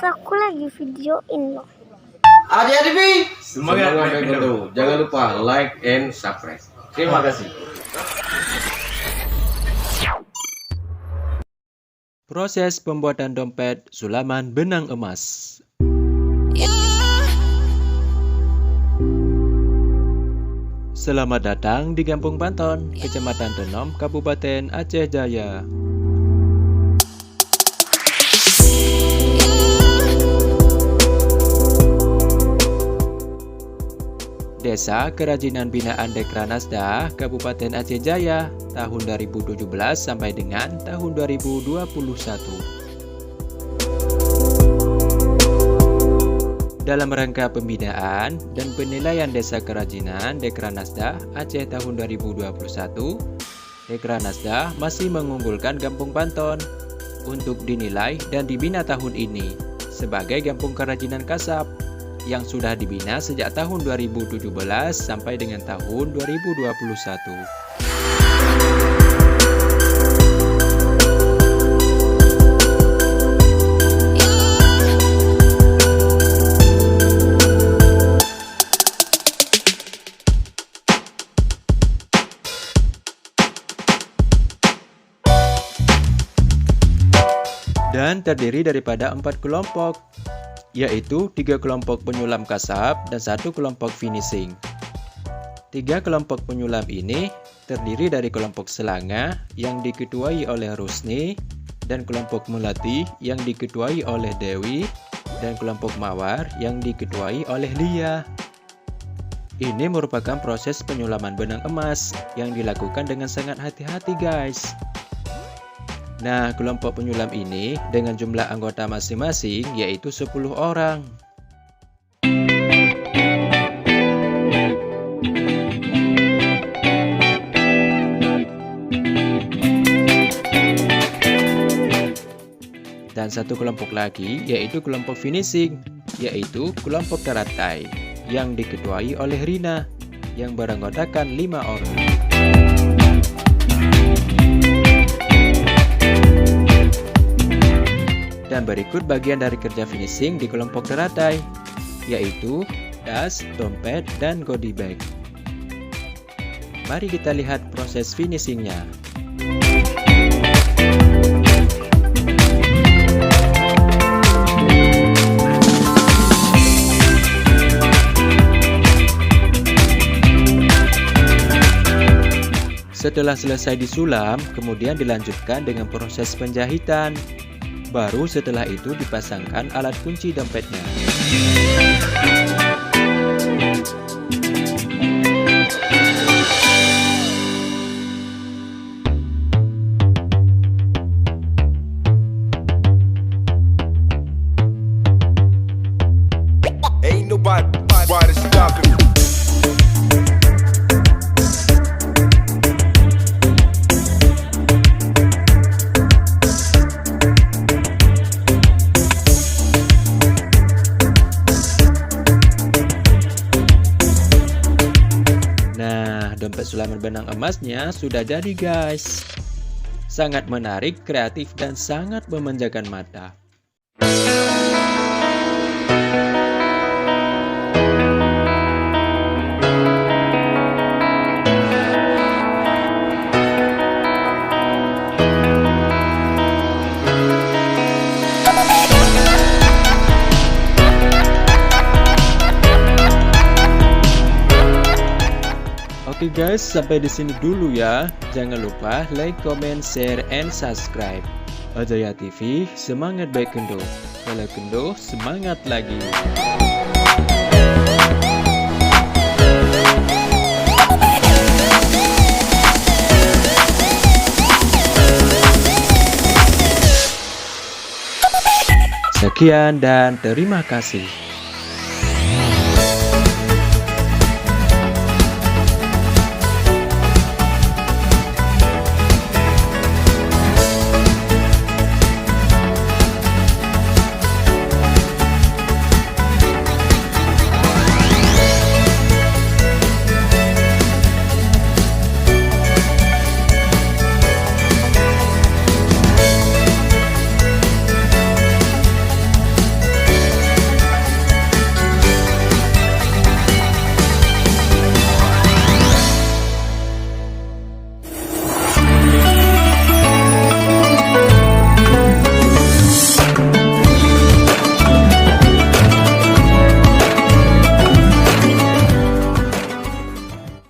aku lagi videoin loh. Adik-adik Vi, Semangat semangat baik dulu. Jangan lupa like and subscribe. Terima kasih. Proses pembuatan dompet sulaman benang emas. Selamat datang di Kampung Banton, Kecamatan Denom, Kabupaten Aceh Jaya. Desa Kerajinan Binaan Dekranasda, Kabupaten Aceh Jaya, tahun 2017 sampai dengan tahun 2021. Dalam rangka pembinaan dan penilaian Desa Kerajinan Dekranasda Aceh tahun 2021, Dekranasda masih mengunggulkan Kampung Banton untuk dinilai dan dibina tahun ini sebagai Kampung Kerajinan Kasab yang sudah dibina sejak tahun 2017 sampai dengan tahun 2021. Dan terdiri daripada 4 kelompok, yaitu 3 kelompok penyulam kasab dan 1 kelompok finishing. 3 kelompok penyulam ini terdiri dari kelompok Selanga yang diketuai oleh Rusni, dan kelompok Melati yang diketuai oleh Dewi, dan kelompok Mawar yang diketuai oleh Lia. Ini merupakan proses penyulaman benang emas yang dilakukan dengan sangat hati-hati, guys. Nah, kelompok penyulam ini dengan jumlah anggota masing-masing yaitu 10 orang. Dan 1 kelompok lagi yaitu kelompok finishing, yaitu kelompok teratai yang diketuai oleh Rina yang beranggotakan 5 orang. Dan berikut bagian dari kerja finishing di kelompok teratai, yaitu tas, dompet, dan goodie bag. Mari kita lihat proses finishingnya. Setelah selesai disulam, kemudian dilanjutkan dengan proses penjahitan. Baru setelah itu dipasangkan alat kunci dompetnya. Ain't nobody stopping me. Dompet sulaman benang emasnya sudah jadi, guys. Sangat menarik, kreatif, dan sangat memanjakan mata. Oke guys, sampai di sini dulu ya. Jangan lupa like, comment, share, and subscribe. Ajaya TV, semangat baik kendo. Kalau kendo, semangat lagi. Sekian dan terima kasih.